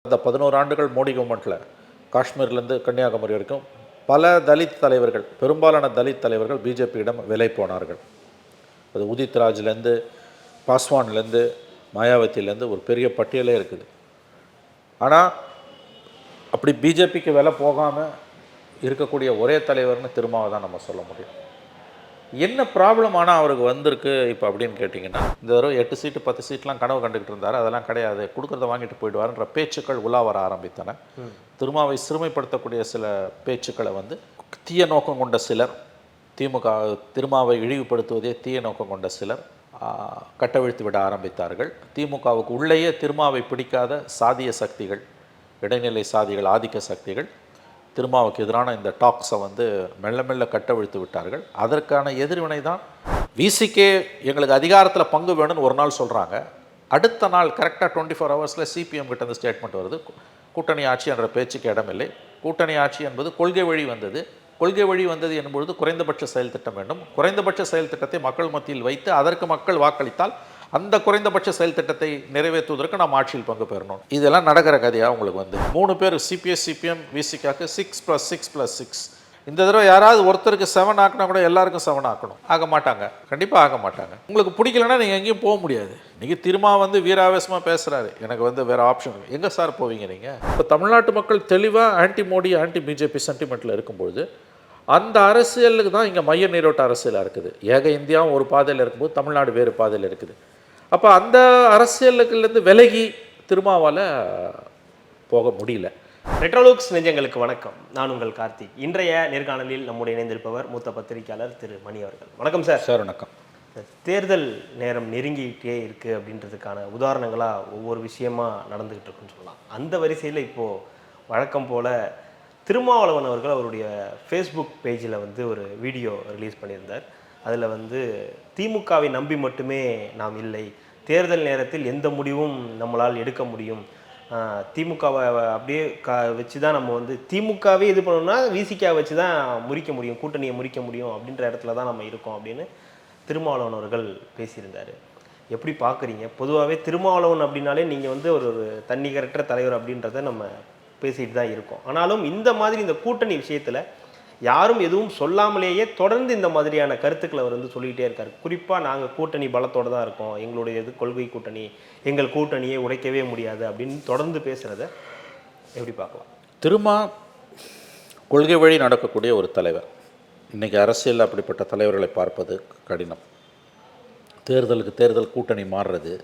இந்த 11 ஆண்டுகள் மோடி கவர்மெண்ட்டில் காஷ்மீர்லேருந்து கன்னியாகுமரி வரைக்கும் பல தலித் தலைவர்கள், பெரும்பாலான தலித் தலைவர்கள் பிஜேபியிடம் விலை போனார்கள். அது உதித் ராஜ்லேருந்து, பாஸ்வான்லேருந்து, மாயாவதியிலேருந்து ஒரு பெரிய பட்டியலே இருக்குது. ஆனால் அப்படி பிஜேபிக்கு விலை போகாமல் இருக்கக்கூடிய ஒரே தலைவர்னு திருமாவை தான் நம்ம சொல்ல முடியும். என்ன ப்ராப்ளம் ஆனால் அவருக்கு வந்திருக்கு இப்போ அப்படின்னு கேட்டிங்கன்னா, இந்த தடவை 8 சீட்டு 10 சீட்லாம் கனவு கண்டுக்கிட்டு இருந்தார். அதெல்லாம் கிடையாது, கொடுக்குறத வாங்கிட்டு போயிடுவார்ன்ற பேச்சுக்கள் உலா வர ஆரம்பித்தன. திருமாவை சிறுமைப்படுத்தக்கூடிய சில பேச்சுக்களை தீய நோக்கம் கொண்ட சிலர், திருமாவை இழிவுபடுத்துவதே தீய நோக்கம் கொண்ட சிலர் கட்டவிழ்த்து விட ஆரம்பித்தார்கள். திமுகவுக்கு உள்ளேயே திருமாவை பிடிக்காத சாதிய சக்திகள், இடைநிலை சாதிகள், ஆதிக்க சக்திகள் திருமாவுக்கு எதிரான இந்த டாக்ஸை மெல்ல மெல்ல கட்டவிழ்த்து விட்டார்கள். அதற்கான எதிர்வினை தான் விசிகே எங்களுக்கு அதிகாரத்தில் பங்கு வேணும்னு ஒரு நாள் சொல்கிறாங்க. அடுத்த நாள் கரெக்டாக 24 ஹவர்ஸில் சிபிஎம் கிட்ட இந்த ஸ்டேட்மெண்ட் வருது, கூட்டணி ஆட்சி என்ற பேச்சுக்கு இடமில்லை, கூட்டணி ஆட்சி என்பது கொள்கை வழி வந்தது, கொள்கை வழி வந்தது என்பொழுது குறைந்தபட்ச செயல் திட்டம் வேண்டும், குறைந்தபட்ச செயல் திட்டத்தை மக்கள் மத்தியில் வைத்து அதற்கு மக்கள் வாக்களித்தால் அந்த குறைந்தபட்ச செயல் திட்டத்தை நிறைவேற்றுவதற்கு நாம் ஆட்சியில் பங்கு பெறணும். இதெல்லாம் நடக்கிற கதையாக உங்களுக்கு 3 பேர் சிபிஎஸ் சிபிஎம் விசிகாக்கு 6+6+6. இந்த தடவை யாராவது ஒருத்தருக்கு 7 ஆக்கினா கூட எல்லாருக்கும் 7 ஆக்கணும். ஆக மாட்டாங்க, கண்டிப்பாக ஆக மாட்டாங்க. உங்களுக்கு பிடிக்கலன்னா நீங்கள் எங்கேயும் போக முடியாது. நீங்கள் திருமா வீராவேசமாக பேசுகிறாரு, எனக்கு வேறு ஆப்ஷன் எங்கே சார் போவீங்க நீங்கள்? இப்போ தமிழ்நாட்டு மக்கள் தெளிவாக ஆன்டி மோடி ஆன்டி பிஜேபி சென்டிமெண்ட்டில் இருக்கும்பொழுது அந்த அரசியலுக்கு தான் இங்கே மைய நீரோட்ட அரசியலாக இருக்குது. ஏக இந்தியாவும் ஒரு பாதையில் இருக்கும்போது தமிழ்நாடு வேறு பாதையில் இருக்குது. அப்போ அந்த அரசியலுக்குலேருந்து விலகி திருமாவால் போக முடியல. ரெட்ரோலுக்ஸ் நெஞ்சங்களுக்கு வணக்கம். நான் உங்கள் கார்த்திக். இன்றைய நேர்காணலில் நம்முடைய இணைந்திருப்பவர் மூத்த பத்திரிகையாளர் திரு மணி அவர்கள். வணக்கம் சார். சார் வணக்கம். தேர்தல் நேரம் நெருங்கிட்டே இருக்குது அப்படின்றதுக்கான உதாரணங்களாக ஒவ்வொரு விஷயமா நடந்துக்கிட்டு இருக்குன்னு சொல்லலாம். அந்த வரிசையில் இப்போது வழக்கம் போல் திருமாவளவன் அவர்கள் அவருடைய ஃபேஸ்புக் பேஜில் ஒரு வீடியோ ரிலீஸ் பண்ணியிருந்தார். அதில் திமுகவை நம்பி மட்டுமே நாம் இல்லை, தேர்தல் நேரத்தில் எந்த முடிவும் நம்மளால் எடுக்க முடியும், திமுகவை அப்படியே வச்சு தான் நம்ம திமுகவே இது பண்ணணும்னா விசிகா வச்சு தான் முறிக்க முடியும், கூட்டணியை முறிக்க முடியும் அப்படின்ற இடத்துல தான் நம்ம இருக்கோம் அப்படின்னு திருமாவளவன் அவர்கள் பேசியிருந்தார். எப்படி பார்க்குறீங்க? பொதுவாகவே திருமாவளவன் அப்படின்னாலே நீங்கள் ஒரு தன்னிகரற்ற தலைவர் அப்படின்றத நம்ம பேசிட்டு தான் இருக்கோம். ஆனாலும் இந்த மாதிரி இந்த கூட்டணி விஷயத்தில் யாரும் எதுவும் சொல்லாமலேயே தொடர்ந்து இந்த மாதிரியான கருத்துக்களை அவர் சொல்லிக்கிட்டே இருக்கார். குறிப்பாக நாங்கள் கூட்டணி பலத்தோடு தான் இருக்கோம், எங்களுடைய கொள்கை கூட்டணி, எங்கள் கூட்டணியை உடைக்கவே முடியாது அப்படின்னு தொடர்ந்து பேசுகிறத எப்படி பார்க்கலாம்? திருமா கொள்கை வழி நடக்கக்கூடிய ஒரு தலைவர். இன்றைக்கி அரசியல் அப்படிப்பட்ட தலைவர்களை பார்ப்பது கடினம். தேர்தலுக்கு தேர்தல் கூட்டணி மாறுறது,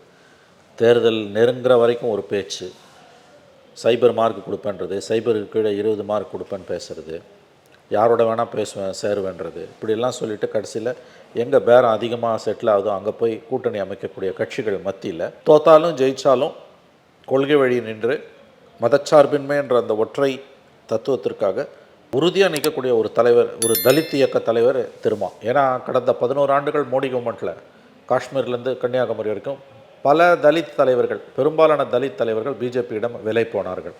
தேர்தல் நெருங்குற வரைக்கும் ஒரு பேச்சு, சைபர் மார்க் கொடுப்பேன்றது, சைபருக்கு கீழே 20 மார்க் கொடுப்பேன்னு பேசுகிறது, யாரோட வேணால் பேசுவேன் சேருவேன்றது, இப்படிலாம் சொல்லிவிட்டு கடைசியில் எங்கே பேரம் அதிகமாக செட்டில் ஆகுதோ அங்கே போய் கூட்டணி அமைக்கக்கூடிய கட்சிகள் மத்தியில் தோத்தாலும் ஜெயித்தாலும் கொள்கை வழி நின்று மதச்சார்பின்மை என்ற அந்த ஒற்றை தத்துவத்திற்காக உறுதியாக நிற்கக்கூடிய ஒரு தலைவர், ஒரு தலித் இயக்க தலைவர் திருமா. ஏன்னா கடந்த 11 ஆண்டுகள் மோடி கவர்மெண்ட்டில் காஷ்மீர்லேருந்து கன்னியாகுமரி வரைக்கும் பல தலித் தலைவர்கள், பெரும்பாலான தலித் தலைவர்கள் பிஜேபியிடம் விலை போனார்கள்.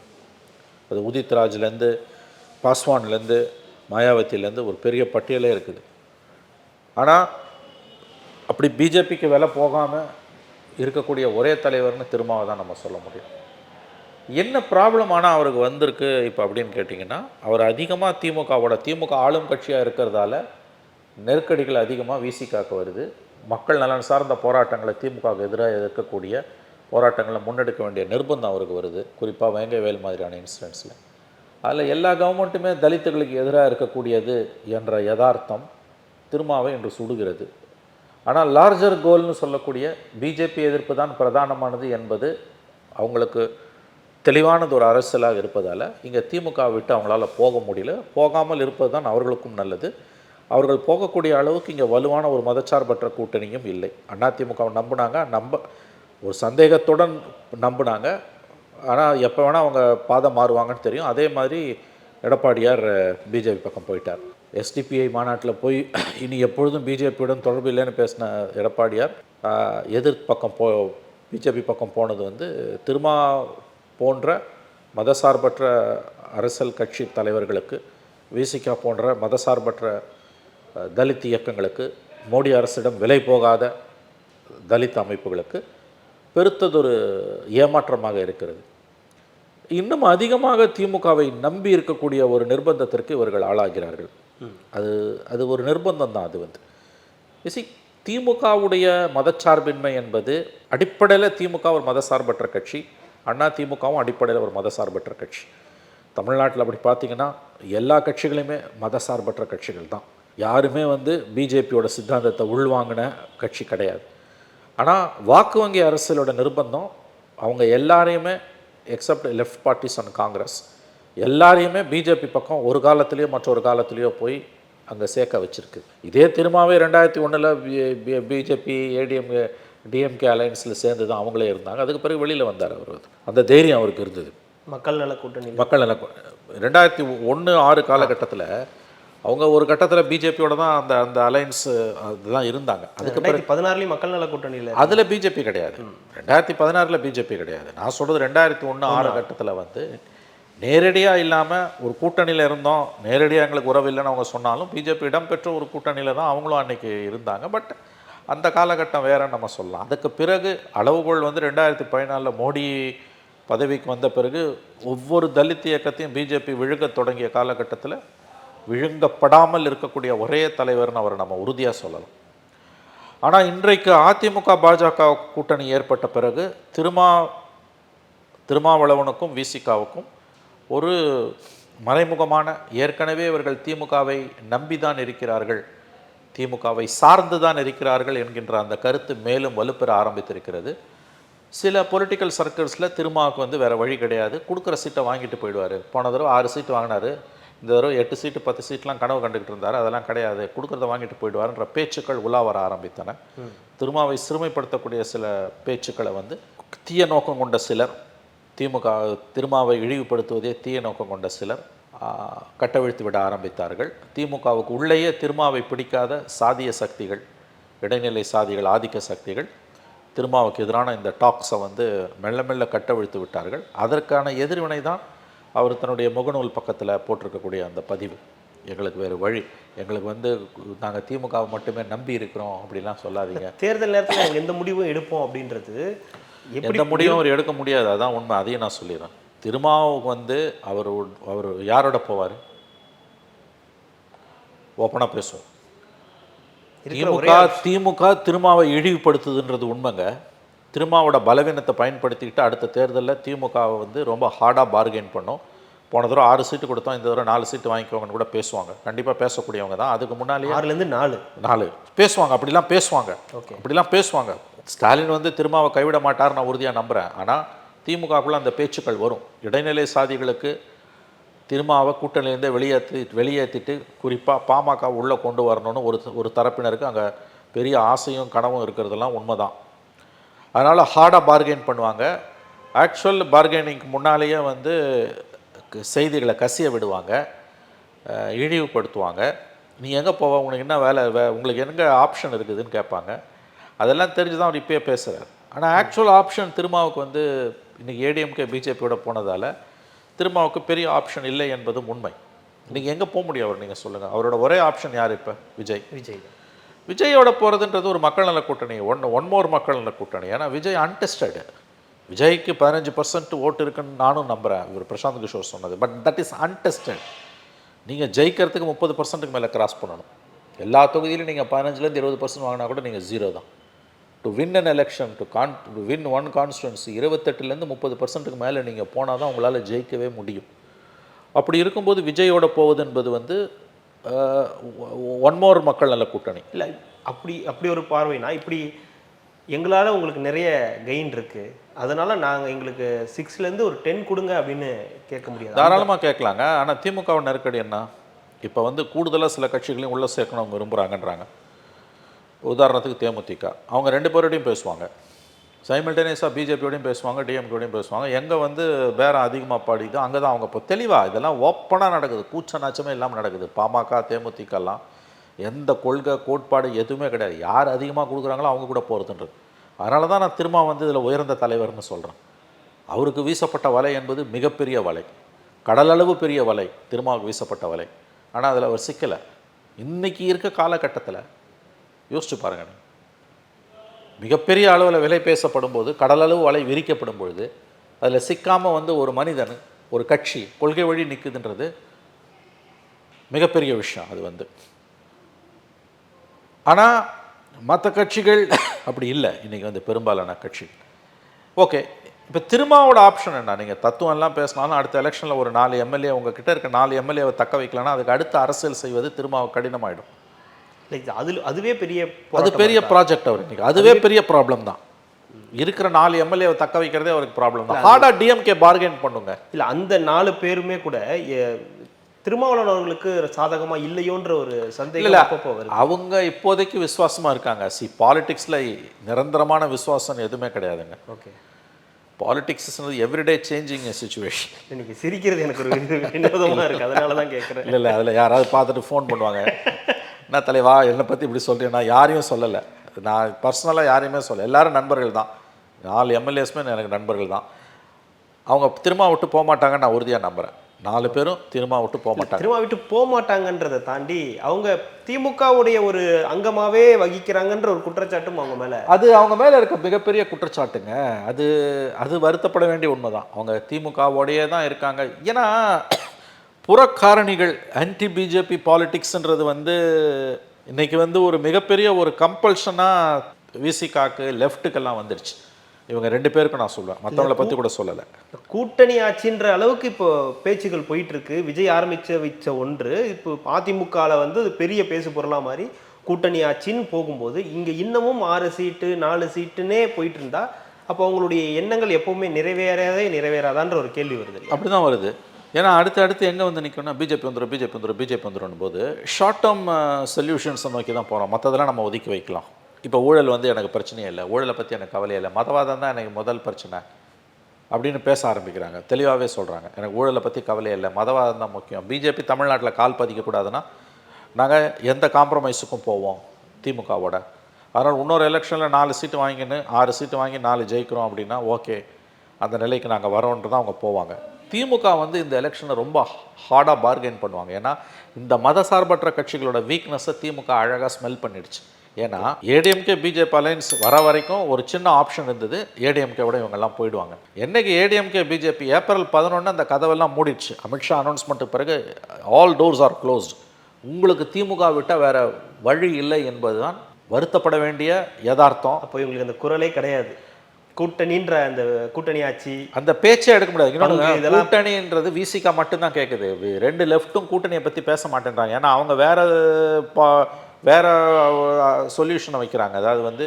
அது உதித் ராஜ்லேருந்து, பாஸ்வான்லேருந்து, மாயாவதியிலேருந்து ஒரு பெரிய பட்டியலே இருக்குது. ஆனால் அப்படி பிஜேபிக்கு விலை போகாமல் இருக்கக்கூடிய ஒரே தலைவர்னு திருமாவை தான் நம்ம சொல்ல முடியும். என்ன ப்ராப்ளம் ஆனால் அவருக்கு வந்திருக்கு இப்போ அப்படின்னு கேட்டிங்கன்னா, அவர் அதிகமாக திமுக ஆளும் கட்சியாக இருக்கிறதால நெருக்கடிகள் அதிகமாக விசிகாக்கு வருது. மக்கள் நலன் சார்ந்த போராட்டங்களை திமுகவுக்கு எதிராக எதிர்க்கக்கூடிய போராட்டங்களை முன்னெடுக்க வேண்டிய நிர்பந்தம் அவருக்கு வருது. குறிப்பாக வேங்கைவேல் மாதிரியான இன்சிடென்ட்ஸில் அதில் எல்லா கவர்மெண்ட்டுமே தலித்துகளுக்கு எதிராக இருக்கக்கூடியது என்ற யதார்த்தம் திருமாவை இன்று சுடுகிறது. ஆனால் லார்ஜர் கோல்னு சொல்லக்கூடிய பிஜேபி எதிர்ப்பு தான் பிரதானமானது என்பது அவங்களுக்கு தெளிவானது ஒரு அரசியலாக இருப்பதால் இங்கே திமுக விட்டு அவங்களால போக முடியல. போகாமல் இருப்பது தான் அவர்களுக்கும் நல்லது. அவர்கள் போகக்கூடிய அளவுக்கு இங்கே வலுவான ஒரு மதச்சார்பற்ற கூட்டணியும் இல்லை. அதிமுகவை நம்பினாங்க, ஒரு சந்தேகத்துடன் நம்பினாங்க. ஆனால் எப்போ வேணால் அவங்க பாதம் மாறுவாங்கன்னு தெரியும். அதே மாதிரி எடப்பாடியார் பிஜேபி பக்கம் போயிட்டார். எஸ்டிபிஐ மாநாட்டில் போய் இனி எப்பொழுதும் பிஜேபியுடன் தொடர்பு இல்லைன்னு பேசின எடப்பாடியார் பிஜேபி பக்கம் போனது திருமா போன்ற மதசார்பற்ற அரசியல் கட்சி தலைவர்களுக்கு, விசிகா போன்ற மதசார்பற்ற தலித் இயக்கங்களுக்கு, மோடி அரசிடம் விலை போகாத தலித் அமைப்புகளுக்கு பெருத்ததொரு ஏமாற்றமாக இருக்கிறது. இன்னும் அதிகமாக திமுகவை நம்பி இருக்கக்கூடிய ஒரு நிர்பந்தத்திற்கு இவர்கள் ஆளாகிறார்கள். அது அது ஒரு நிர்பந்தம் தான். அது வந்து திமுகவுடைய மதச்சார்பின்மை என்பது அடிப்படையில் திமுக ஒரு மதசார்பற்ற கட்சி, அண்ணா திமுகவும் அடிப்படையில் ஒரு மதசார்பற்ற கட்சி. தமிழ்நாட்டில் அப்படி பார்த்தீங்கன்னா எல்லா கட்சிகளுமே மதசார்பற்ற கட்சிகள் தான். யாருமே வந்து பிஜேபியோட சித்தாந்தத்தை உள்வாங்கின கட்சி கிடையாது. ஆனால் வாக்கு வங்கி அரசியலோட நிர்பந்தம் அவங்க எல்லாரையுமே accept left parties and Congress எல்லாரையுமே பிஜேபி பக்கம் ஒரு காலத்துலேயோ மற்றொரு காலத்துலேயோ போய் அங்கே சேர்க்க வச்சுருக்கு. இதே திரும்பவே 2001 பிஜேபி டிஎம்கே அலையன்ஸில் சேர்ந்து தான் அவங்களே இருந்தாங்க. அதுக்கு பிறகு வெளியில் வந்தார் அவர். அந்த தைரியம் அவருக்கு இருந்தது. மக்கள் நல கூட்டணி 2001-6 காலகட்டத்தில் அவங்க ஒரு கட்டத்தில் பிஜேபியோட தான் அந்த அந்த அலையன்ஸ் அதுதான் இருந்தாங்க. அதுக்கு பிறகு 2016 மக்கள் நல கூட்டணியில் அதில் பிஜேபி கிடையாது. 2016 பிஜேபி கிடையாது. நான் சொல்கிறது 2001-6 கட்டத்தில் வந்து நேரடியாக இல்லாமல் ஒரு கூட்டணியில் இருந்தோம். நேரடியாக எங்களுக்கு உறவு இல்லைன்னு அவங்க சொன்னாலும் பிஜேபி இடம்பெற்ற ஒரு கூட்டணியில் தான் அவங்களும் அன்றைக்கி இருந்தாங்க. பட் அந்த காலகட்டம் வேறன்னு நம்ம சொல்லலாம். அதுக்கு பிறகு அளவுகோல் வந்து 2014 மோடி பதவிக்கு வந்த பிறகு ஒவ்வொரு தலித் இயக்கத்தையும் பிஜேபி விழுங்க தொடங்கிய காலகட்டத்தில் விழுங்கப்படாமல் இருக்கக்கூடிய ஒரே தலைவர்னு அவரை நம்ம உறுதியாக சொல்லலாம். ஆனால் இன்றைக்கு அதிமுக பாஜக கூட்டணி ஏற்பட்ட பிறகு திருமாவளவனுக்கும் விசிகாவுக்கும் ஒரு மறைமுகமான, ஏற்கனவே இவர்கள் திமுகவை நம்பிதான் இருக்கிறார்கள், திமுகவை சார்ந்து தான் இருக்கிறார்கள் என்கின்ற அந்த கருத்து மேலும் வலுப்பெற ஆரம்பித்திருக்கிறது. சில பொலிட்டிக்கல் சர்க்கிள்ஸில் திருமாவுக்கு வந்து வேறு வழி கிடையாது, கொடுக்குற சீட்டை வாங்கிட்டு போயிடுவார். போன தடவை 6 சீட்டு வாங்கினார், இந்த தடவை 8 சீட்டு 10 சீட்லாம் கனவு கண்டுக்கிட்டு இருந்தார். அதெல்லாம் கிடையாது, கொடுக்குறத வாங்கிட்டு போயிடுவார்ன்ற பேச்சுக்கள் உலா வர ஆரம்பித்தன. திருமாவை சிறுமைப்படுத்தக்கூடிய சில பேச்சுக்களை வந்து தீய நோக்கம் கொண்ட சிலர், திருமாவை இழிவுபடுத்துவதே தீய நோக்கம் கொண்ட சிலர் கட்டவிழ்த்து விட ஆரம்பித்தார்கள். திமுகவுக்கு உள்ளேயே திருமாவை பிடிக்காத சாதிய சக்திகள், இடைநிலை சாதிகள், ஆதிக்க சக்திகள் திருமாவுக்கு எதிரான இந்த டாக்ஸை வந்து மெல்ல மெல்ல கட்டவிழ்த்து விட்டார்கள். அதற்கான எதிர்வினை தான் அவர் தன்னுடைய முகநூல் பக்கத்தில் போட்டிருக்கக்கூடிய அந்த பதிவு. எங்களுக்கு வேறு வழி, எங்களுக்கு வந்து நாங்கள் திமுகவை மட்டுமே நம்பி இருக்கிறோம் அப்படிலாம் சொல்லாதீங்க. தேர்தல் நேரத்தில் நாங்கள் எந்த முடிவும் எடுப்போம் அப்படின்றது எந்த முடிவும் அவர் எடுக்க முடியாது, அதான் உண்மை. அதையும் நான் சொல்லிடுறேன். திருமாவுக்கு வந்து அவர் யாரோட போவார்? ஓப்பனாக பேசுவோம். திமுக திருமாவை இழிவுபடுத்துதுன்றது உண்மைங்க. திருமாவோட பலவீனத்தை பயன்படுத்திக்கிட்டு அடுத்த தேர்தலில் திமுகவை வந்து ரொம்ப ஹார்டாக பார்கெயின் பண்ணோம். போன தடவை 6 சீட்டு கொடுத்தோம், இந்த தடவை 4 சீட்டு வாங்கிக்கோங்கன்னு கூட பேசுவாங்க. கண்டிப்பாக பேசக்கூடியவங்க தான். அதுக்கு முன்னாலே 6லேருந்து 4 பேசுவாங்க. அப்படிலாம் பேசுவாங்க. அப்படிலாம் பேசுவாங்க. ஸ்டாலின் வந்து திருமாவை கைவிட மாட்டார், நான் உறுதியாக நம்புகிறேன். ஆனால் திமுகக்குள்ளே அந்த பேச்சுக்கள் வரும். இடைநிலை சாதிகளுக்கு திருமாவை கூட்டணியிலேருந்தே வெளியேற்றிட்டு குறிப்பாக பாமக உள்ளே கொண்டு வரணும்னு ஒரு தரப்பினருக்கு அங்கே பெரிய ஆசையும் கனவும் இருக்கிறதெல்லாம் உண்மை தான். அதனால் ஹார்டாக பார்கெயின் பண்ணுவாங்க. ஆக்சுவல் பார்கெனிங்க்கு முன்னாலேயே வந்து செய்திகளை கசிய விடுவாங்க, இழிவுபடுத்துவாங்க. நீ எங்கே போவ, உனக்கு என்ன வேலை, உங்களுக்கு எங்கே ஆப்ஷன் இருக்குதுன்னு கேட்பாங்க. அதெல்லாம் தெரிஞ்சு தான் அவர் இப்போயே பேசுகிறார். ஆனால் ஆக்சுவல் ஆப்ஷன் திருமாவுக்கு வந்து இன்றைக்கி ஏடிஎம்கே பிஜேபியோட போனதால் திருமாவுக்கு பெரிய ஆப்ஷன் இல்லை என்பதும் உண்மை. இன்றைக்கி எங்கே போக முடியும் அவர், நீங்கள் சொல்லுங்கள். அவரோட ஒரே ஆப்ஷன் யார் இப்போ? விஜயோட போகிறதுன்றது ஒரு மக்கள் நல கூட்டணி, ஒன் மோர் மக்கள் நல கூட்டணி. ஏன்னா விஜய் அன்டெஸ்டடு. விஜய்க்கு 15% ஓட்டு இருக்குன்னு நானும் நம்புகிறேன், இவர் பிரசாந்த் கிஷோர் சொன்னது. But that is untested. நீங்கள் ஜெயிக்கிறதுக்கு 30%க்கு மேலே கிராஸ் பண்ணணும். எல்லா தொகுதியிலும் நீங்கள் 15% 20% வாங்கினா கூட நீங்கள் 0 தான். To win an election, to win one constituency 28% 30%க்கு மேலே நீங்கள் போனால் தான் உங்களால் ஜெயிக்கவே முடியும். அப்படி இருக்கும்போது விஜயோட போவது என்பது வந்து ஒன் மோர் மக்கள் நல கூட்டணி இல்லை. அப்படி ஒரு பார்வைனா, இப்படி எங்களால் உங்களுக்கு நிறைய கெயின் இருக்குது, அதனால் நாங்கள் எங்களுக்கு 6லேருந்து ஒரு 10 கொடுங்க அப்படின்னு கேட்க முடியாது. தாராளமாக கேட்கலாங்க. ஆனால் திமுகவோட நெருக்கடி என்ன? இப்போ வந்து கூடுதலாக சில கட்சிகளையும் உள்ளே சேர்க்கணும் அவங்க விரும்புகிறாங்கன்றாங்க. உதாரணத்துக்கு தேமுதிக, அவங்க 2 பேரோடையும் பேசுவாங்க, சைமல்டேனியஸாக பிஜேபியோடையும் பேசுவாங்க, டிஎம்கேடையும் பேசுவாங்க. எங்கே வந்து பேரம் அதிகமாக பாடிது அங்கே தான் அவங்க இப்போ தெளிவாக இதெல்லாம் ஓப்பனாக நடக்குது, கூச்ச நாச்சமே இல்லாமல் நடக்குது. பாமக தேமுதிகலாம் எந்த கொள்கை கோட்பாடு எதுவுமே கிடையாது. யார் அதிகமாக கொடுக்குறாங்களோ அவங்க கூட போகிறதுன்றது. அதனால தான் நான் திரும்ப வந்து இதில் உயர்ந்த தலைவர்னு சொல்கிறேன். அவருக்கு வீசப்பட்ட வலை என்பது மிகப்பெரிய வலை, கடலளவு பெரிய வலை திருமாவுக்கு வீசப்பட்ட வலை. ஆனால் அதில் அவர் சிக்கலை. இன்றைக்கி இருக்க காலகட்டத்தில் யோசிச்சு பாருங்கள், மிகப்பெரிய அளவில் விலை பேசப்படும் போது, கடலளவு வலை விரிக்கப்படும் பொழுது அதில் சிக்காமல் வந்து ஒரு மனிதன் ஒரு கட்சி கொள்கை வழி நிற்குதுன்றது மிகப்பெரிய விஷயம். அது வந்து ஆனால் மற்ற கட்சிகள் அப்படி இல்லை. இன்றைக்கி வந்து பெரும்பாலான கட்சி ஓகே. இப்போ திருமாவோட ஆப்ஷன் என்ன? நீங்கள் தத்துவம் எல்லாம் பேசினாலும் அடுத்த எலெக்ஷனில் ஒரு 4 எம்எல்ஏ உங்ககிட்ட இருக்க 4 எம்எல்ஏவை தக்க வைக்கலன்னா அதுக்கு அடுத்த அரசியல் செய்வது திருமாவை கடினமாயிடும். அதுவே பெரிய அது பெரிய ப்ராஜெக்ட் அவர் இன்றைக்கி. அதுவே பெரிய ப்ராப்ளம் தான். இருக்கிற 4 எம்எல்ஏவை தக்க வைக்கிறதே அவருக்கு ப்ராப்ளம் தான். ஹார்டாக டிஎம்கே பார்கெயின் பண்ணுங்க. இல்லை, அந்த 4 பேருமே கூட திருமாவளவன் அவர்களுக்கு சாதகமா இல்லையோன்ற ஒரு சந்தேகம் அப்பப்போ வருது. அவங்க இப்போதைக்கு விசுவாசமா இருக்காங்க. பாலிடிக்ஸ்ல நிரந்தரமான விசுவாசம் எதுவுமே கிடையாதுங்க. Okay, politics everyday changing situation. இன்னைக்கு சிரிக்கிறது எனக்கு ஒரு வினோதமா இருக்கு, அதனால தான் கேட்குறேன். இல்லை அதில் யாராவது பார்த்துட்டு ஃபோன் பண்ணுவாங்க, என்ன தலைவா என்னை பற்றி இப்படி சொல்கிறேன். நான் யாரையும் சொல்லலை, நான் பர்சனலாக யாரையுமே சொல்ல, எல்லாரும் நண்பர்கள் தான். 4 எம்எல்ஏஸ்மே எனக்கு நண்பர்கள் தான். அவங்க திரும்ப விட்டு போக மாட்டாங்கன்னு நான் உறுதியாக நம்புகிறேன். 4 பேரும் திரும்ப விட்டு போக மாட்டாங்க. திரும்ப விட்டு போக மாட்டாங்கன்றதை தாண்டி அவங்க திமுகவுடைய ஒரு அங்கமாகவே வகிக்கிறாங்கன்ற ஒரு குற்றச்சாட்டும் அவங்க மேலே, அது அவங்க மேலே இருக்க மிகப்பெரிய குற்றச்சாட்டுங்க. அது அது வருத்தப்பட வேண்டிய உண்மை தான். அவங்க திமுகவோடையே தான் இருக்காங்க. ஏன்னா புறக்காரணிகள் ஆன்டி பிஜேபி பாலிடிக்ஸ்ன்றது வந்து இன்றைக்கி வந்து ஒரு மிகப்பெரிய ஒரு கம்பல்ஷனாக விசிகாக்கு லெஃப்ட்டுக்கெல்லாம் வந்துடுச்சு. இவங்க 2 பேருக்கும் நான் சொல்லுவேன், மற்றவங்களை பற்றி கூட சொல்லலை. கூட்டணி ஆட்சின்ற அளவுக்கு இப்போ பேச்சுகள் போயிட்டு இருக்கு. விஜய் வச்ச ஒன்று இப்போ அதிமுகவில் வந்து பெரிய பேசு பொருளாக மாதிரி கூட்டணி ஆட்சின்னு போகும்போது இங்கே இன்னமும் 6 சீட்டு 4 சீட்டுன்னே போயிட்டு இருந்தா அப்போ அவங்களுடைய எண்ணங்கள் எப்பவுமே நிறைவேறாதான்ற ஒரு கேள்வி வருது. அப்படி தான் வருது. ஏன்னா அடுத்து எங்கே வந்து நிற்கணும்னா பிஜேபி வந்துடும் போது ஷார்ட் டேர்ம் சொல்யூஷன்ஸை நோக்கி தான் போகிறோம். மற்றதெல்லாம் நம்ம ஒதுக்கி வைக்கலாம். இப்போ ஊழல் வந்து எனக்கு பிரச்சனையே இல்லை, ஊழலை பற்றி எனக்கு கவலையே இல்லை, மதவாதம் தான் எனக்கு முதல் பிரச்சனை அப்படின்னு பேச ஆரம்பிக்கிறாங்க. தெளிவாகவே சொல்கிறாங்க, எனக்கு ஊழலை பற்றி கவலையே இல்லை, மதவாதம் தான் முக்கியம். பிஜேபி தமிழ்நாட்டில் கால் பதிக்கக்கூடாதுன்னா நாங்கள் எந்த காம்ப்ரமைஸுக்கும் போவோம் திமுகவோட. அதனால் இன்னொரு எலெக்ஷனில் 4 சீட்டு வாங்கின்னு 6 சீட்டு வாங்கி 4 ஜெயிக்கிறோம் அப்படின்னா ஓகே, அந்த நிலைக்கு நாங்கள் வரோன்ட்டு தான் அவங்க போவாங்க. திமுக வந்து இந்த எலெக்ஷனை ரொம்ப ஹார்டாக பார்கெயின் பண்ணுவாங்க. ஏன்னா இந்த மதசார்பற்ற கட்சிகளோட வீக்னஸை திமுக அழகாக ஸ்மெல் பண்ணிடுச்சு. ஏன்னா ஏடிஎம்கே பிஜேபி அலைன்ஸ் வர வரைக்கும் ஒரு சின்ன ஆப்ஷன் இருந்தது, ஏடிஎம்கேவோட இவங்கெல்லாம் போயிடுவாங்க. என்னைக்கு ஏடிஎம்கே பிஜேபி ஏப்ரல் 11 அந்த கதவெல்லாம் மூடிடுச்சு, அமித்ஷா அனௌன்ஸ்மெண்ட்டுக்கு பிறகு ஆல் டோர்ஸ் ஆர் க்ளோஸ்டு, உங்களுக்கு திமுக விட்டால் வேறு வழி இல்லை என்பது தான் வருத்தப்பட வேண்டிய யதார்த்தம். அப்போ இவங்களுக்கு அந்த குரலே கிடையாது. கூட்டணின்ற அந்த கூட்டணி ஆட்சி அந்த பேச்சே எடுக்க முடியாது. இன்னொன்று, கூட்டணின்றது விசிகா மட்டும்தான் கேட்குது. 2 லெஃப்ட்டும் கூட்டணியை பற்றி பேச மாட்டேன்றாங்க. ஏன்னா அவங்க வேறு சொல்யூஷனை வைக்கிறாங்க. அதாவது வந்து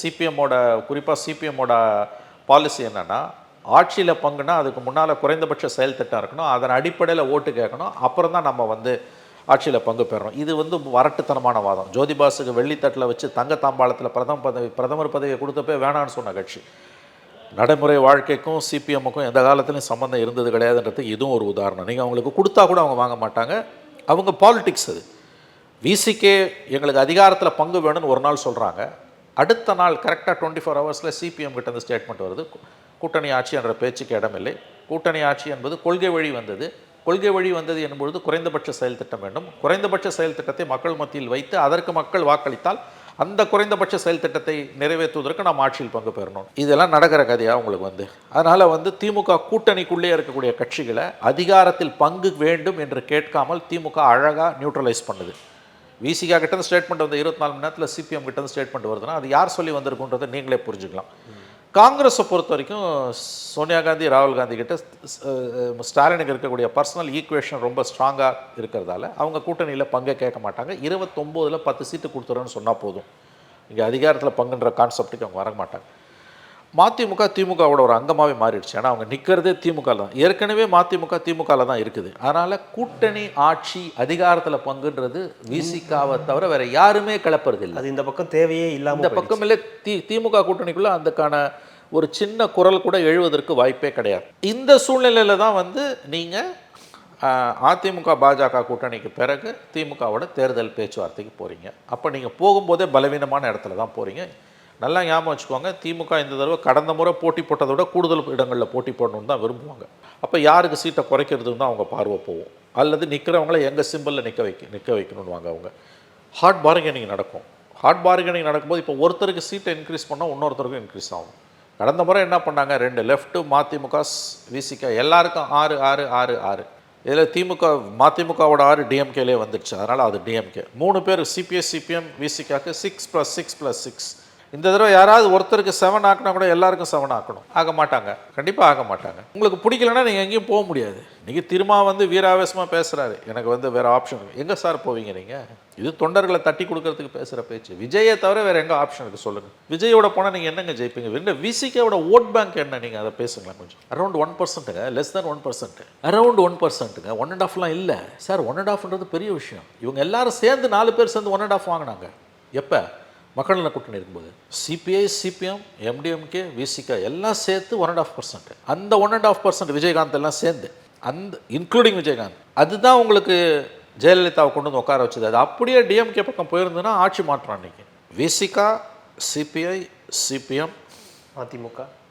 சிபிஎம்மோட குறிப்பாக சிபிஎம்மோட பாலிசி என்னென்னா, ஆட்சியில் பங்குனா அதுக்கு முன்னால் குறைந்தபட்ச செயல் திட்டம் இருக்கணும், அதன் அடிப்படையில் ஓட்டு கேட்கணும், அப்புறம் தான் நம்ம வந்து ஆட்சியில் பங்கு பெறணும். இது வந்து வரட்டுத்தனமான வாதம். ஜோதிபாஸுக்கு வெள்ளித்தட்டில் வச்சு தங்க தாம்பாளத்தில் பிரதமர் பதவியை கொடுத்தப்பே வேணான்னு சொன்ன கட்சி. நடைமுறை வாழ்க்கைக்கும் சிபிஎம்முக்கும் எந்த காலத்துலையும் சம்மந்தம் இருந்தது கிடையாதுன்றதுக்கு இதுவும் ஒரு உதாரணம். நீங்கள் அவங்களுக்கு கொடுத்தா கூட அவங்க வாங்க மாட்டாங்க. அவங்க பாலிடிக்ஸ் அது. விசிகே எங்களுக்கு அதிகாரத்தில் பங்கு வேணும்னு ஒரு நாள் சொல்கிறாங்க, அடுத்த நாள் கரெக்டாக 24 ஹவர்ஸில் சிபிஎம் கிட்ட இந்த ஸ்டேட்மெண்ட் வருது, கூட்டணி ஆட்சி என்ற பேச்சுக்கு இடமில்லை, கூட்டணி ஆட்சி என்பது கொள்கை வழி வந்தது, கொள்கை வழி வந்தது என்பது குறைந்தபட்ச செயல் திட்டம் வேண்டும், குறைந்தபட்ச செயல் திட்டத்தை மக்கள் மத்தியில் வைத்து அதற்கு மக்கள் வாக்களித்தால் அந்த குறைந்தபட்ச செயல் திட்டத்தை நிறைவேற்றுவதற்கு நாம் ஆட்சியில் பங்கு பெறணும். இதெல்லாம் நடக்கிற கதையாக உங்களுக்கு வந்து. அதனால் வந்து திமுக கூட்டணிக்குள்ளே இருக்கக்கூடிய கட்சிகளை அதிகாரத்தில் பங்கு வேண்டும் என்று கேட்காமல் திமுக அழகாக நியூட்ரலைஸ் பண்ணுது. விசிகா கிட்ட ஸ்டேட்மெண்ட் வந்து 24 மணி நேரத்தில் சிபிஎம் கிட்ட ஸ்டேட்மெண்ட் வருதுன்னா அது யார் சொல்லி வந்திருக்குன்றதை நீங்களே புரிஞ்சுக்கலாம். காங்கிரஸை பொறுத்த வரைக்கும் சோனியா காந்தி ராகுல் காந்தி கிட்ட ஸ்டாலினுக்கு இருக்கக்கூடிய பர்சனல் ஈக்குவேஷன் ரொம்ப ஸ்ட்ராங்காக இருக்கிறதால அவங்க கூட்டணியில் பங்கை கேட்க மாட்டாங்க. 29ல் 10 சீட்டு கொடுத்துறோன்னு சொன்னால் போதும், இங்கே அதிகாரத்தில் பங்குன்ற கான்செப்ட்டுக்கு அவங்க வர மாட்டாங்க. மதிமுக திமுகவோட ஒரு அங்கமாகவே மாறிடுச்சு. ஏன்னா அவங்க நிற்கிறதே திமுக தான், ஏற்கனவே மதிமுக திமுகவில் தான் இருக்குது. அதனால் கூட்டணி ஆட்சி அதிகாரத்தில் பங்குன்றது விசிகாவை தவிர வேறு யாருமே கிளப்புறது இல்லை. அது இந்த பக்கம் தேவையே இல்லாமல் இந்த பக்கம் இல்லை. திமுக கூட்டணிக்குள்ளே அதுக்கான ஒரு சின்ன குரல் கூட எழுவதற்கு வாய்ப்பே கிடையாது. இந்த சூழ்நிலையில் தான் வந்து நீங்கள் அதிமுக பாஜக கூட்டணிக்கு பிறகு திமுகவோட தேர்தல் பேச்சுவார்த்தைக்கு போகிறீங்க. அப்போ நீங்கள் போகும்போதே பலவீனமான இடத்துல தான் போகிறீங்க. நல்லா ஞாபகம் வச்சுக்கோங்க, திமுக இந்த தடவை கடந்த முறை போட்டி போட்டதை விட கூடுதல் இடங்களில் போட்டி போடணுன்னு தான் விரும்புவாங்க. அப்போ யாருக்கு சீட்டை குறைக்கிறதுன்னு தான் அவங்க பார்வை போகும், அல்லது நிற்கிறவங்கள எங்கள் சிம்பிளில் நிற்க வைக்கணும்னுவாங்க. அவங்க ஹார்ட் பார்கெனிங் நடக்கும். ஹார்ட் பார்கெனிங் நடக்கும்போது இப்போ ஒருத்தருக்கு சீட்டை இன்க்ரீஸ் பண்ணால் இன்னொருத்தருக்கும் இன்க்ரீஸ் ஆகும். கடந்த முறை என்ன பண்ணாங்க, 2 லெஃப்ட்டு மதிமுக விசிக எல்லாருக்கும் 6 6 6 6. இதில் திமுக மதிமுகவோட 6 டிஎம்கேலே வந்துடுச்சு. அதனால் அது டிஎம்கே 3 பேர் சிபிஐ சிபிஎம் விசிகாக்கு 6+6+6. இந்த தடவை யாராவது ஒருத்தருக்கு 7 ஆக்கினா கூட எல்லாருக்கும் 7 ஆக்கணும். ஆக மாட்டாங்க, கண்டிப்பாக ஆக மாட்டாங்க. உங்களுக்கு பிடிக்கலன்னா நீங்கள் எங்கேயும் போக முடியாது. நீங்கள் திரும்ப வந்து வீராவேசமாக பேசுகிறாரு, எனக்கு வந்து வேறு ஆப்ஷன் இருக்குது. எங்கே சார் போவீங்க நீங்கள்? இது தொண்டர்களை தட்டி கொடுக்கறதுக்கு பேசுகிற பேச்சு. விஜயை தவிர வேறு எங்கே ஆப்ஷன் இருக்குது சொல்லுங்கள். விஜயோட போனால் நீங்கள் என்னங்க ஜெயிப்பீங்க? என்ன விசிகோட ஓட் பேங்க் என்ன? நீங்கள் அதை பேசுங்களேன் கொஞ்சம். அரௌண்ட் 1%ங்க, லெஸ் தேன் 1%. அரௌண்ட் 1%ங்க, 1.5லாம் இல்லை சார். 1.5ன்றது பெரிய விஷயம். இவங்க எல்லாரும் சேர்ந்து 4 பேர் சேர்ந்து 1.5 வாங்கினாங்க. எப்போ? மக்கள் நல கூட்டணி இருக்கும்போது. சிபிஐ சிபிஎம் எம்டிஎம்கே விசிக எல்லாம் சேர்த்து 1.5%. அந்த 1.5% விஜயகாந்த் எல்லாம் சேர்ந்து, அந்த இன்க்ளூடிங் விஜயகாந்த், அதுதான் உங்களுக்கு ஜெயலலிதாவை கொண்டு வந்து உட்கார வச்சது. அது அப்படியே டிஎம்கே பக்கம் போயிருந்ததுன்னா ஆட்சி மாற்றம். அன்றைக்கி விசிகா சிபிஐ சிபிஎம்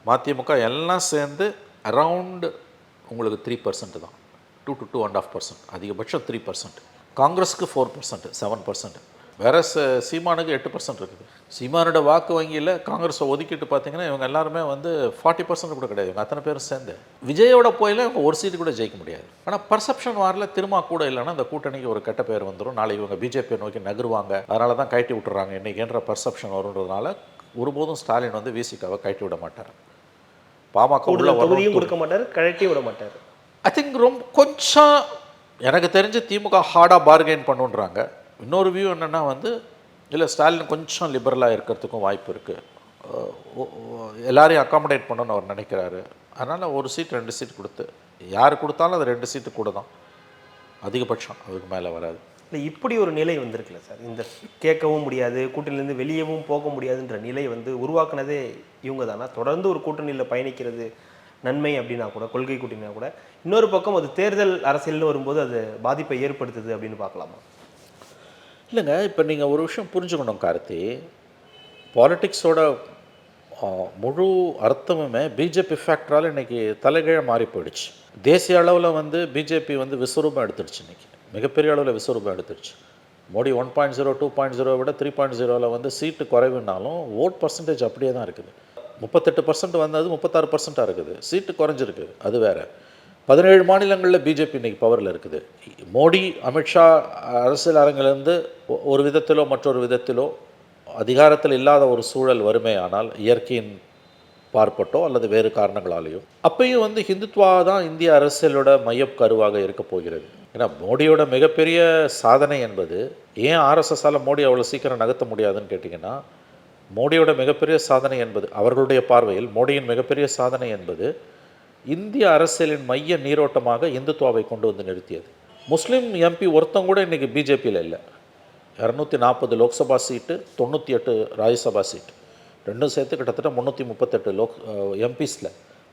மதிமுக எல்லாம் சேர்ந்து அரவுண்டு உங்களுக்கு 3% தான். 2 to 2.5%, அதிகபட்சம் 3%. காங்கிரஸுக்கு 4%, 7%. வேற சீமானுக்கு 8% இருக்குது. சீமானோட வாக்கு வங்கியில் காங்கிரஸை ஒதுக்கிட்டு பார்த்தீங்கன்னா இவங்க எல்லாருமே வந்து 40% கூட கிடையாது. இவங்க அத்தனை பேரும் சேர்ந்து விஜயோட போயில இவங்க ஒரு சீட்டு கூட ஜெயிக்க முடியாது. ஆனால் பர்செப்ஷன் வாரில் திரும்ப கூட இல்லைன்னா அந்த கூட்டணிக்கு ஒரு கெட்ட பேர் வந்துடும். நாளைக்கு இவங்க பிஜேபியை நோக்கி நகருவாங்க, அதனால தான் கட்டி விட்டுறாங்க இன்றைக்கின்ற பர்செப்ஷன் வருன்றதுனால ஒருபோதும் ஸ்டாலின் வந்து விசிகாவை கட்டி விட மாட்டார். பாமக உள்ள தொகுதியும் கொடுக்க மாட்டார், கழட்டி விட மாட்டார். ஐ திங்க் ரொம்ப கொஞ்சம் எனக்கு தெரிஞ்சு திமுக ஹார்டாக பார்கெயின் பண்ணுன்றாங்க. இன்னொரு வியூ என்னென்னா வந்து இல்லை ஸ்டாலின் கொஞ்சம் லிபரலாக இருக்கிறதுக்கும் வாய்ப்பு இருக்குது. எல்லாரையும் அக்காமடேட் பண்ணணும்னு அவர் நினைக்கிறாரு. அதனால் 1 சீட் 2 சீட் கொடுத்து யார் கொடுத்தாலும் அது 2 சீட்டு கூட தான், அதிகபட்சம் அதுக்கு மேலே வராது. இல்லை இப்படி ஒரு நிலை வந்திருக்குல்ல சார், இந்த கேட்கவும் முடியாது, கூட்டணியிலேருந்து வெளியவும் போக முடியாதுன்ற நிலை வந்து உருவாக்குனதே இவங்க தானே. தொடர்ந்து ஒரு கூட்டணியில் பயணிக்கிறது நன்மை அப்படின்னா கூட, கொள்கை கூட்டணினா கூட, இன்னொரு பக்கம் அது தேர்தல் அரசியல்னு வரும்போது அது பாதிப்பை ஏற்படுத்துது அப்படின்னு பார்க்கலாமா? இல்லைங்க, இப்போ நீங்கள் ஒரு விஷயம் புரிஞ்சுக்கணும் கார்த்தி. பாலிட்டிக்ஸோட முழு அர்த்தமுமே பிஜேபி ஃபேக்டரால் இன்றைக்கி தலைகீழ மாறி போயிடுச்சு. தேசிய அளவில் வந்து பிஜேபி வந்து விஸ்வரூபம் எடுத்துடுச்சு. இன்றைக்கி மிகப்பெரிய அளவில் விஸ்வரூபம் எடுத்துடுச்சு. மோடி 1.0 2.0 விட 3.0வில் வந்து சீட்டு குறைவுனாலும் ஓட் பர்சன்டேஜ் அப்படியே தான் இருக்குது. 38% வந்தது 36% இருக்குது. சீட்டு குறைஞ்சிருக்கு, அது வேறு. 17 மாநிலங்களில் பிஜேபி இன்றைக்கி பவரில் இருக்குது. மோடி அமித்ஷா அரசியல் அரங்கிலிருந்து ஒரு விதத்திலோ மற்றொரு விதத்திலோ அதிகாரத்தில் இல்லாத ஒரு சூழல் வறுமையானால், இயற்கையின் பார்ப்பட்டோ அல்லது வேறு காரணங்களாலேயும், அப்பையும் வந்து ஹிந்துத்வா தான் இந்திய அரசியலோட மையக்கருவாக இருக்க போகிறது. ஏன்னா மோடியோட மிகப்பெரிய சாதனை என்பது, ஏன் ஆர்எஸ்எஸ்ஸால் மோடி அவ்வளோ சீக்கிரம் நகர்த்த முடியாதுன்னு கேட்டிங்கன்னா, மோடியோட மிகப்பெரிய சாதனை என்பது, அவர்களுடைய பார்வையில் மோடியின் மிகப்பெரிய சாதனை என்பது இந்திய அரசியலின் மைய நீரோட்டமாக இந்துத்துவாவை கொண்டு வந்து நிறுத்தியது. முஸ்லீம் எம்பி ஒருத்தம் கூட இன்றைக்கி பிஜேபியில் இல்லை. 240 லோக்சபா சீட்டு, 98 ராஜ்யசபா சீட்டு, ரெண்டும் சேர்த்து கிட்டத்தட்ட 338 எம்பிஸில்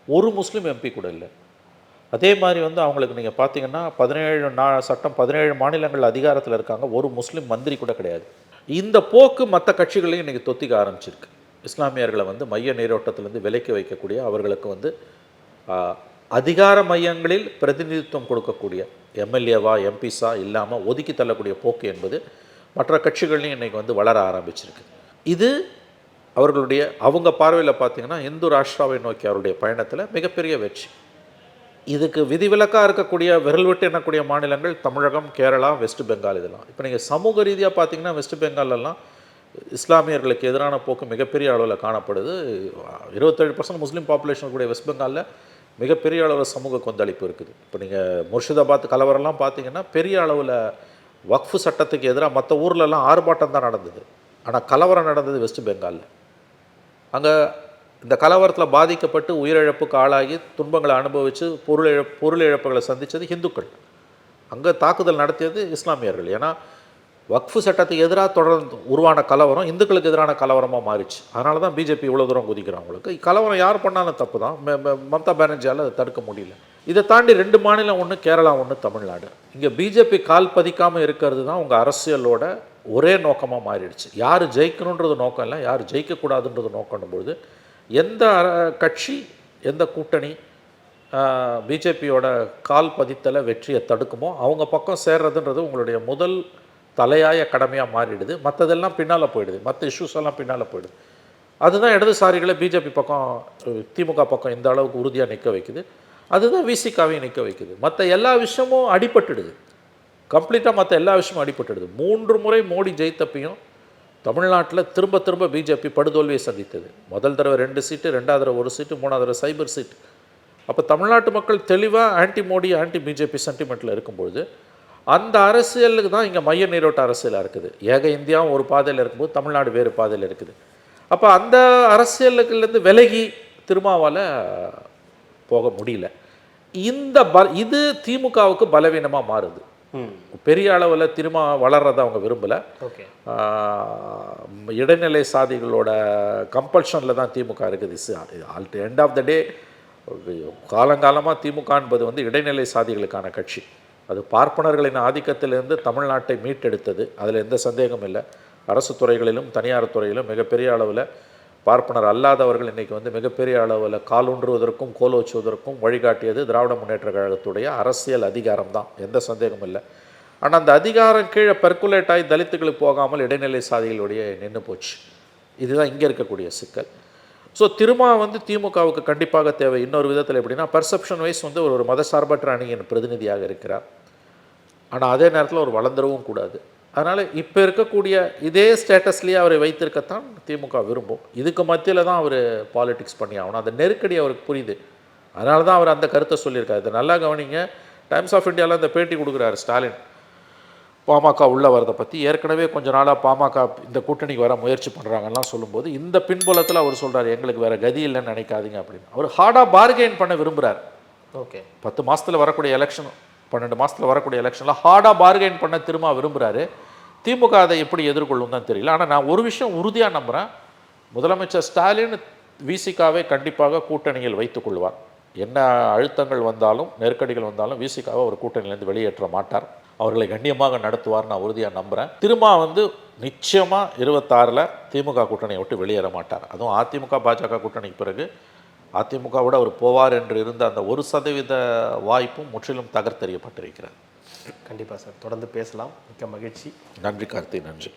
ஒரு முஸ்லீம் எம்பி கூட இல்லை. அதே மாதிரி வந்து அவங்களுக்கு நீங்கள் பார்த்தீங்கன்னா 17 மாநிலங்கள் அதிகாரத்தில் இருக்காங்க, ஒரு முஸ்லீம் மந்திரி கூட கிடையாது. இந்த போக்கு மற்ற கட்சிகளையும் இன்றைக்கி தொத்திக்க ஆரம்பிச்சிருக்கு. இஸ்லாமியர்களை வந்து மைய நீரோட்டத்திலேருந்து விலக்கி வைக்கக்கூடிய, அவர்களுக்கு வந்து அதிகார மையங்களில் பிரதிநிதித்துவம் கொடுக்கக்கூடிய எம்எல்ஏவா எம்பிஸா இல்லாமல் ஒதுக்கி தள்ளக்கூடிய போக்கு என்பது மற்ற கட்சிகள்லையும் இன்றைக்கி வந்து வளர ஆரம்பிச்சிருக்கு. இது அவர்களுடைய அவங்க பார்வையில் பார்த்திங்கன்னா இந்து ராஷ்டிராவை நோக்கி அவருடைய பயணத்தில் மிகப்பெரிய வெற்றி. இதுக்கு விதிவிலக்காக இருக்கக்கூடிய விரல் விட்டு எண்ணக்கூடிய மாநிலங்கள் தமிழகம், கேரளா, வெஸ்ட் பெங்கால். இதெல்லாம் இப்போ நீங்கள் சமூக ரீதியாக பார்த்திங்கன்னா வெஸ்ட் பெங்காலெல்லாம் இஸ்லாமியர்களுக்கு எதிரான போக்கு மிகப்பெரிய அளவில் காணப்படுது. 27% முஸ்லீம் பாப்புலேஷன் கூடிய வெஸ்ட் பெங்காலில் மிகப்பெரிய அளவில் சமூக கொந்தளிப்பு இருக்குது. இப்போ நீங்கள் முர்ஷிதாபாத் கலவரம்லாம் பார்த்தீங்கன்னா பெரிய அளவில் வக்ஃபு சட்டத்துக்கு எதிராக மற்ற ஊர்லெல்லாம் ஆர்ப்பாட்டம் தான் நடந்தது. ஆனால் கலவரம் நடந்தது வெஸ்ட் பெங்காலில். அங்கே இந்த கலவரத்தில் பாதிக்கப்பட்டு உயிரிழப்புக்கு ஆளாகி துன்பங்களை அனுபவித்து பொருள் இழப்புகளை சந்தித்தது இந்துக்கள். அங்கே தாக்குதல் நடத்தியது இஸ்லாமியர்கள். ஏன்னா வக்ஃபு சட்டத்துக்கு எதிராக தொடர்ந்து உருவான கலவரம் இந்துக்களுக்கு எதிரான கலவரமாக மாறிச்சு. அதனால தான் பிஜேபி இவ்வளோ தூரம் குதிக்கிறவங்களுக்கு. கலவரம் யார் பண்ணாலும் தப்பு தான். மம்தா பானர்ஜியால் அதை தடுக்க முடியல. இதை தாண்டி 2 மாநிலம், ஒன்று கேரளா, ஒன்று தமிழ்நாடு. இங்கே பிஜேபி கால் பதிக்காமல் இருக்கிறது தான் உங்கள் அரசியலோட ஒரே நோக்கமாக மாறிடுச்சு. யார் ஜெயிக்கணுன்றது நோக்கம் இல்லை, யார் ஜெயிக்கக்கூடாதுன்றது நோக்கணும்பொழுது எந்த கட்சி எந்த கூட்டணி பிஜேபியோட கால் பதித்தலை வெற்றியை தடுக்குமோ அவங்க பக்கம் சேர்றதுன்றது உங்களுடைய முதல் தலையாய கடமையாக மாறிடுது. மற்றதெல்லாம் பின்னால் போயிடுது, மற்ற இஷ்யூஸ் எல்லாம் பின்னால் போயிடுது. அதுதான் இடதுசாரிகளை பிஜேபி பக்கம் திமுக பக்கம் இந்த அளவுக்கு உறுதியாக நிற்க வைக்குது. அதுதான் விசிகாவையும் நிற்க வைக்குது. மற்ற எல்லா விஷயமும் அடிபட்டுடுது. கம்ப்ளீட்டாக மற்ற எல்லா விஷயமும் அடிபட்டுடுது. 3 முறை மோடி ஜெயித்தப்பையும் தமிழ்நாட்டில் திரும்ப திரும்ப பிஜேபி படுதோல்வியை சந்தித்தது. முதல் தடவை 2 சீட்டு, 2வது தடவை 1 சீட்டு, 3வது தடவை சைபர் சீட்டு. அப்போ தமிழ்நாட்டு மக்கள் தெளிவாக ஆன்டி மோடி ஆன்டி பிஜேபி சென்டிமெண்ட்டில் இருக்கும்பொழுது அந்த அரசியலுக்கு தான் இங்கே மைய நீரோட்ட அரசியலாக இருக்குது. ஏக இந்தியாவும் ஒரு பாதையில் இருக்கும்போது தமிழ்நாடு வேறு பாதையில் இருக்குது. அப்போ அந்த அரசியலுக்குலேருந்து விலகி திருமாவால் போக முடியல. இது திமுகவுக்கு பலவீனமாக மாறுது. பெரிய அளவில் திரும்ப வளர்றதை அவங்க விரும்பலை. ஓகே. இடைநிலை சாதிகளோட கம்பல்ஷனில் தான் திமுக இருக்குது. எண்ட் ஆஃப் த டே காலங்காலமாக திமுக என்பது வந்து இடைநிலை சாதிகளுக்கான கட்சி. அது பார்ப்பனர்களின் ஆதிக்கத்திலிருந்து தமிழ்நாட்டை மீட்டெடுத்தது, அதில் எந்த சந்தேகமும் இல்லை. அரசு துறைகளிலும் தனியார் துறையிலும் மிகப்பெரிய அளவில் பார்ப்பனர் அல்லாதவர்கள் இன்றைக்கி வந்து மிகப்பெரிய அளவில் காலூன்றுவதற்கும் கோலோச்சுவதற்கும் வழிகாட்டியது திராவிட முன்னேற்ற கழகத்துடைய அரசியல் அதிகாரம் தான், எந்த சந்தேகமும் இல்லை. ஆனால் அந்த அதிகாரம் கீழே பெர்குலேட் ஆகி தலித்துகளுக்கு போகாமல் இடைநிலை சாதிகளுடைய நின்று போச்சு. இதுதான் இங்கே இருக்கக்கூடிய சிக்கல். ஸோ திருமா வந்து திமுகவுக்கு கண்டிப்பாக தேவை. இன்னொரு விதத்தில் எப்படின்னா, பர்செப்ஷன் வைஸ் வந்து ஒரு மதசார்பற்ற அணியின் பிரதிநிதியாக இருக்கிறார். ஆனால் அதே நேரத்தில் ஒரு வளர்ந்துடவும் கூடாது. அதனால் இப்போ இருக்கக்கூடிய இதே ஸ்டேட்டஸ்லேயே அவரை வைத்திருக்கத்தான் திமுக விரும்பும். இதுக்கு மத்தியில் தான் அவர் பாலிடிக்ஸ் பண்ணி ஆகணும். அந்த நெருக்கடி அவருக்கு புரியுது. அதனால தான் அவர் அந்த கருத்தை சொல்லியிருக்காரு. இதை நல்லா கவனிங்க. டைம்ஸ் ஆஃப் இந்தியாவில் அந்த பேட்டி கொடுக்குறாரு ஸ்டாலின் பாமக உள்ள வரதை பற்றி. ஏற்கனவே கொஞ்ச நாளாக பாமக இந்த கூட்டணிக்கு வர முயற்சி பண்ணுறாங்கலாம் சொல்லும்போது இந்த பின்புலத்தில் அவர் சொல்கிறார், எங்களுக்கு வேறு கதி இல்லைன்னு நினைக்காதீங்க அப்படின்னு. அவர் ஹார்டாக பார்கெயின் பண்ண விரும்புகிறார். ஓகே. 10 மாதத்தில் வரக்கூடிய எலெக்ஷன், 12 மாதத்தில் வரக்கூடிய எலெக்ஷனில் ஹார்டாக பார்கெயின் பண்ண திரும்ப விரும்புகிறாரு. திமுக அதை எப்படி எதிர்கொள்ளும் தான் தெரியல. ஆனால் நான் ஒரு விஷயம் உறுதியாக நம்புகிறேன், முதலமைச்சர் ஸ்டாலின் விசிகாவை கண்டிப்பாக கூட்டணியில் வைத்துக் கொள்வார். என்ன அழுத்தங்கள் வந்தாலும் நெருக்கடிகள் வந்தாலும் விசிகாவை ஒரு கூட்டணியிலேருந்து வெளியேற்ற மாட்டார். அவர்களை கண்ணியமாக நடத்துவார் நான் உறுதியாக நம்புகிறேன். திரும்ப வந்து நிச்சயமாக 26ல் திமுக கூட்டணியை விட்டு வெளியேற மாட்டார். அதுவும் அதிமுக பாஜக கூட்டணிக்கு பிறகு அதிமுகவோடு அவர் போவார் என்று இருந்த அந்த 1% வாய்ப்பும் முற்றிலும் தகர்த்தெறியப்பட்டிருக்கிறார். கண்டிப்பாக சார், தொடர்ந்து பேசலாம். மிக்க மகிழ்ச்சி. நன்றி கார்த்தி, நன்றி.